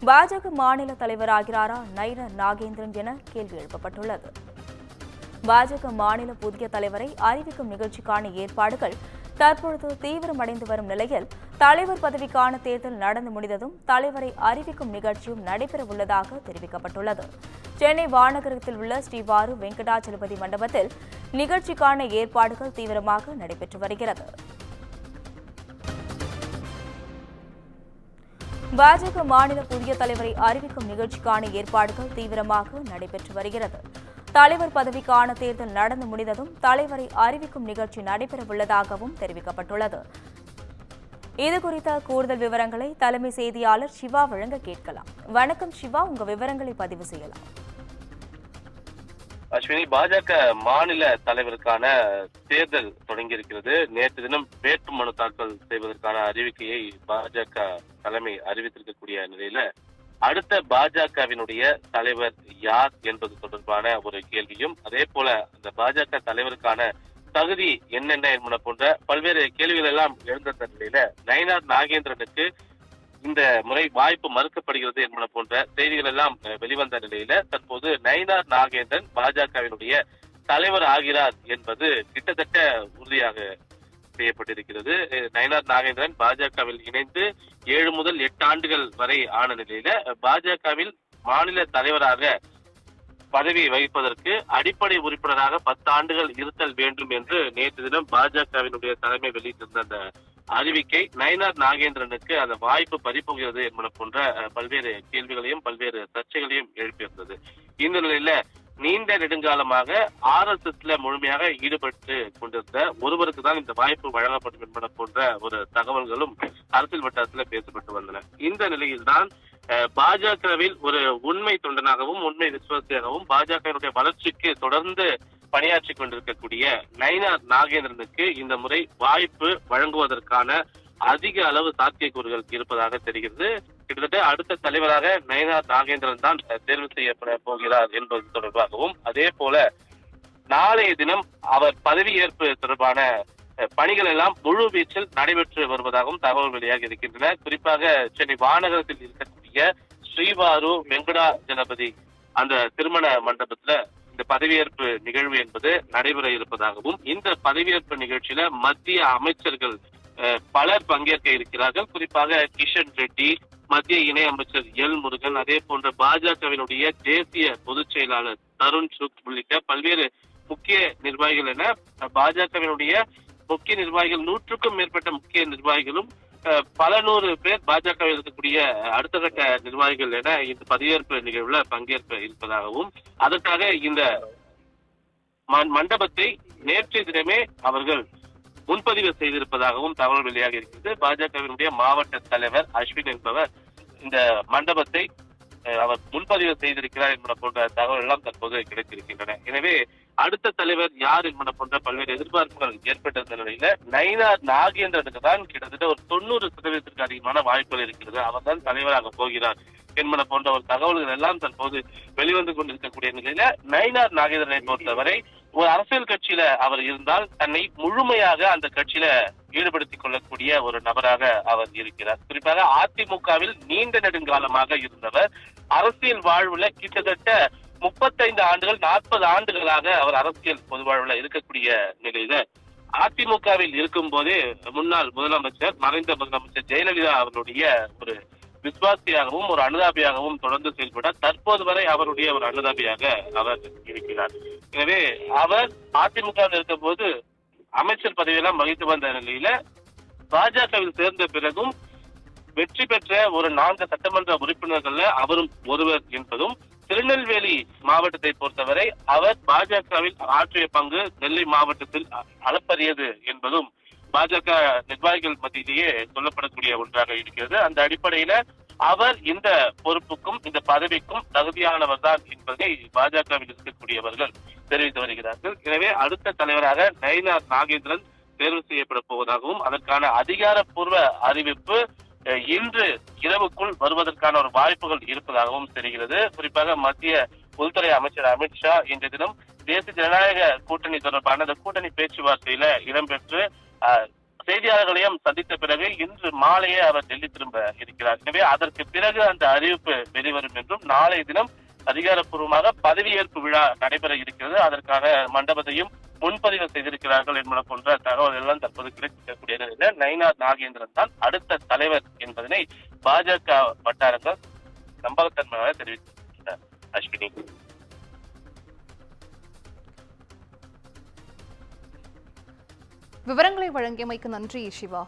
பாஜக மாநில தலைவராகிறாரா நயினார் நாகேந்திரன் என கேள்வி எழுப்பப்பட்டுள்ளது. பாஜக மாநில புதிய தலைவரை அறிவிக்கும் நிகழ்ச்சிக்கான ஏற்பாடுகள் தற்பொழுது தீவிரமடைந்து வரும் நிலையில் தலைவர் பதவிக்கான தேர்தல் நடந்து முடிந்ததும் தலைவரை அறிவிக்கும் நிகழ்ச்சியும் நடைபெறவுள்ளதாக தெரிவிக்கப்பட்டுள்ளது. சென்னை வானகரத்தில் உள்ள ஸ்ரீவாரு வெங்கடாச்சலபதி மண்டபத்தில் நிகழ்ச்சிக்கான ஏற்பாடுகள் தீவிரமாக நடைபெற்று வருகிறது. பாஜக மாநில புதிய தலைவரை அறிவிக்கும் நிகழ்ச்சிக்கான ஏற்பாடுகள் தீவிரமாக நடைபெற்று வருகிறது. தலைவர் பதவிக்கான தேர்தல் நடந்து முடிந்ததும் தலைவரை அறிவிக்கும் நிகழ்ச்சி நடைபெறவுள்ளதாகவும் தெரிவிக்கப்பட்டுள்ளது. இதுகுறித்த கூடுதல் விவரங்களை தலைமை செய்தியாளர் சிவா வழங்க கேட்கலாம். வணக்கம் சிவா, உங்க விவரங்களை பதிவு செய்யலாம். அஸ்வினி, பாஜக மாநில தலைவருக்கான தேர்தல் தொடங்கி இருக்கிறது. நேற்று தினம் வேட்பு மனு தாக்கல் செய்வதற்கான அறிவிக்கையை பாஜக தலைமை அறிவித்திருக்கக்கூடிய நிலையில அடுத்த பாஜகவினுடைய தலைவர் யார் என்பது தொடர்பான ஒரு கேள்வியும், அதே போல அந்த பாஜக தலைவருக்கான தகுதி என்னென்ன என்பன போன்ற பல்வேறு கேள்விகள் எல்லாம் எழுந்த நிலையில நயினார் நாகேந்திரனுக்கு இந்த முறை வாய்ப்பு மறுக்கப்படுகிறது என்பன போன்ற செய்திகள் எல்லாம் வெளிவந்த நிலையில தற்போது நயினார் நாகேந்திரன் பாஜகவினுடைய தலைவர் ஆகிறார் என்பது கிட்டத்தட்ட உறுதியாக செய்யப்பட்டிருக்கிறது. நயினார் நாகேந்திரன் பாஜகவில் இணைந்து 7 முதல் 8 ஆண்டுகள் வரை ஆன நிலையில பாஜகவில் மாநில தலைவராக பதவி வகிப்பதற்கு அடிப்படை உறுப்பினராக 10 ஆண்டுகள் இருத்தல் வேண்டும் என்று நேற்று தினம் பாஜகவினுடைய தலைமை வெளியிட்டிருந்த அந்த அறிவிக்கை நயினார் நாகேந்திரனுக்கு அந்த வாய்ப்பு பறிபோகிறது என்பன போன்ற பல்வேறு கேள்விகளையும் பல்வேறு சர்ச்சைகளையும் எழுப்பியிருந்தது. இந்த நிலையில நீண்ட நெடுங்காலமாக RSSல முழுமையாக ஈடுபட்டு கொண்டிருந்த ஒருவருக்கு தான் இந்த வாய்ப்பு வழங்கப்படும் என்பன போன்ற ஒரு தகவல்களும் அரசியல் வட்டாரத்தில் பேசப்பட்டு வந்தன. இந்த நிலையில்தான் பாஜகவில் ஒரு உண்மை தொண்டனாகவும் உண்மை விசுவாசியாகவும் பாஜகவினுடைய வளர்ச்சிக்கு தொடர்ந்து பணியாற்றி கொண்டிருக்கக்கூடிய நயினார் நாகேந்திரனுக்கு இந்த முறை வாய்ப்பு வழங்குவதற்கான அதிக அளவு சாத்தியக்கூறுகள் இருப்பதாக தெரிகிறது. கிட்டத்தட்ட அடுத்த தலைவராக நயினார் நாகேந்திரன் தான் தேர்வு செய்யப்பட போகிறார் என்பது தொடர்பாகவும், அதே போல நாளைய தினம் அவர் பதவியேற்பு தொடர்பான பணிகள் எல்லாம் முழு வீச்சில் நடைபெற்று வருவதாகவும் தகவல் வெளியாக இருக்கின்றன. குறிப்பாக சென்னை வானகரத்தில் இருக்கக்கூடிய ஸ்ரீவாரு வெங்கடாஜலபதி அந்த திருமண மண்டபத்துல இந்த பதவியேற்பு நிகழ்வு என்பது நடைபெற இருப்பதாகவும், இந்த பதவியேற்பு நிகழ்ச்சியில மத்திய அமைச்சர்கள் பலர் பங்கேற்க இருக்கிறார்கள். குறிப்பாக கிஷன் ரெட்டி, மத்திய இணை அமைச்சர் எல் முருகன், அதே போன்ற பாஜகவினுடைய தேசிய பொதுச் செயலாளர் தருண் சுக் உள்ளிட்ட பல்வேறு முக்கிய நிர்வாகிகள் என பாஜகவினுடைய முக்கிய நிர்வாகிகள் 100க்கும் மேற்பட்ட முக்கிய நிர்வாகிகளும் பல 100 பேர் பாஜகவில் இருக்கக்கூடிய அடுத்த கட்ட நிர்வாகிகள் என இந்த பதவியேற்பு நிகழ்வுல பங்கேற்க இருப்பதாகவும், அதற்காக இந்த மண்டபத்தை நேற்றைய தினமே அவர்கள் முன்பதிவு செய்திருப்பதாகவும் தகவல் வெளியாக இருக்கிறது. பாஜகவினுடைய மாவட்ட தலைவர் அஸ்வின் என்பவர் இந்த மண்டபத்தை அவர் முன்பதிவு செய்திருக்கிறார் என்பன போன்ற தகவல் எல்லாம் தற்போது கிடைத்திருக்கின்றன. எனவே அடுத்த தலைவர் யார் என்பன போன்ற பல்வேறு எதிர்பார்ப்புகள் ஏற்பட்டிருந்த நிலையில நயினார் நாகேந்திரனுக்கு தான் கிட்டத்தட்ட ஒரு 90% அதிகமான வாய்ப்புகள் இருக்கிறது. அவர் தான் தலைவராக போகிறார் என்பன போன்ற ஒரு தகவல்கள் எல்லாம் தற்போது வெளிவந்து கொண்டிருக்கக்கூடிய நிலையில நயினார் நாகேந்திரனை பொறுத்தவரை ஒரு அரசியல் கட்சியில அவர் இருந்தால் தன்னை முழுமையாக அந்த கட்சியில ஈடுபடுத்திக் கொள்ளக்கூடிய ஒரு நபராக அவர் இருக்கிறார். குறிப்பாக அதிமுகவில் நீண்ட நெடுங்காலமாக இருந்தவர். அரசியல் வாழ்வுல கிட்டத்தட்ட 35 ஆண்டுகள் 40 ஆண்டுகளாக அவர் அரசியல் பொது வாழ்வுல இருக்கக்கூடிய நிலையில அதிமுகவில் இருக்கும் போதே முன்னாள் முதலமைச்சர் மறைந்த முதலமைச்சர் ஜெயலலிதா அவர்களுடைய ஒரு விசுவாசியாகவும் ஒரு அனுதாபியாகவும் தொடர்ந்து செயல்பட தற்போது வரை அவருடைய ஒரு அனுதாபியாக அவர் இருக்கிறார். எனவே அவர் அதிமுகவில் இருக்கும் போது அமைச்சர் பதவியெல்லாம் வகித்து வந்த நிலையில பாஜகவில் சேர்ந்த பிறகும் வெற்றி பெற்ற ஒரு 4 சட்டமன்ற உறுப்பினர்கள்ல அவரும் ஒருவர் என்பதும், திருநெல்வேலி மாவட்டத்தை பொறுத்தவரை அவர் பாஜகவில் ஆற்றிய பங்கு நெல்லை மாவட்டத்தில் அளப்பரியது என்பதும் பாஜக நிர்வாகிகள் மத்தியிலேயே சொல்லப்படக்கூடிய ஒன்றாக இருக்கிறது. அந்த அடிப்படையில அவர் இந்த பொறுப்புக்கும் இந்த பதவிக்கும் தகுதியானவர் தான் என்பதை பாஜகவில் இருக்கக்கூடியவர்கள் தெரிவித்து வருகிறார்கள். எனவே அடுத்த தலைவராக நயினார் நாகேந்திரன் தேர்வு செய்யப்பட போவதாகவும் அதற்கான அதிகாரப்பூர்வ அறிவிப்பு இன்று இரவுக்குள் வருவதற்கான ஒரு வாய்ப்புகள் இருப்பதாகவும் தெரிகிறது. குறிப்பாக மத்திய உள்துறை அமைச்சர் அமித்ஷா இன்றைய தினம் தேசிய ஜனநாயக கூட்டணி தொடர்பான அந்த கூட்டணி பேச்சுவார்த்தையில இடம்பெற்று செய்தியாளர்களையும் சந்தித்த பிறகு இன்று மாலையே அவர் டெல்லி திரும்ப இருக்கிறார். எனவே அதற்கு பிறகு அந்த அறிவிப்பு வெளிவரும் என்றும் நாளைய தினம் அதிகாரப்பூர்வமாக பதவியேற்பு விழா நடைபெற இருக்கிறது. அதற்கான மண்டபத்தையும் முன்பதிவு செய்திருக்கிறார்கள் என்பன போன்ற தகவல் எல்லாம் தற்போது கிடைக்கக்கூடிய நிலையில் நயினார் நாகேந்திரன் தான் அடுத்த தலைவர் என்பதனை பாஜக வட்டாரங்கள் நம்பகத்தன்மையாக தெரிவித்திருக்கின்றனர். அஸ்வினி, விவரங்களை வழங்கியமைக்கு நன்றி சிவா.